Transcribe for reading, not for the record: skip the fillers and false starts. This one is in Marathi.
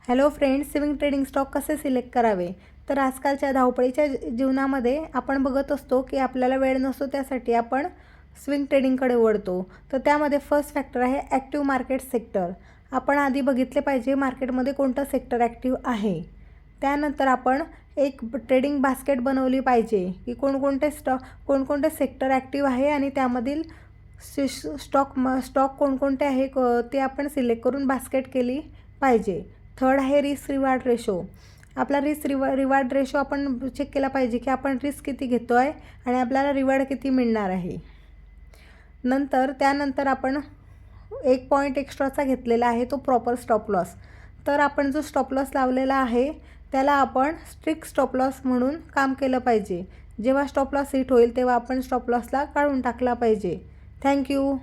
Hello friends, swing trading stock कसे सिलेक्ट करावे? तर आजकालच्या धावपळीच्या जीवनामध्ये आपण बघत असतो की आपल्याला वेळ नसतो, त्यासाठी आपण स्विंग ट्रेडिंगकडे वळतो. तर त्यामध्ये फर्स्ट फॅक्टर आहे ॲक्टिव्ह मार्केट सेक्टर. आपण आधी बघितले पाहिजे मार्केटमध्ये कोणतं सेक्टर ॲक्टिव्ह आहे. त्यानंतर आपण एक ट्रेडिंग बास्केट बनवली पाहिजे की कोणकोणते सेक्टर ॲक्टिव्ह आहे आणि त्यामधील स्टॉक कोणकोणते आहे ते आपण सिलेक्ट करून बास्केट केली पाहिजे. थर्ड आहे रिस्क रिवॉर्ड रेशो. आपला रिवॉर्ड रेशो आपण चेक केला पाहिजे की आपण रिस्क किती घेतो आहे आणि आपल्याला रिवॉर्ड किती मिळणार आहे. त्यानंतर आपण एक पॉईंट एक्स्ट्राचा घेतलेला आहे, तो प्रॉपर स्टॉप लॉस. तर आपण जो स्टॉप लॉस लावलेला आहे त्याला आपण स्ट्रिक्ट स्टॉप लॉस म्हणून काम केलं पाहिजे. जेव्हा स्टॉप लॉस हिट होईल तेव्हा आपण स्टॉप लॉसला काढून टाकला पाहिजे. थँक्यू.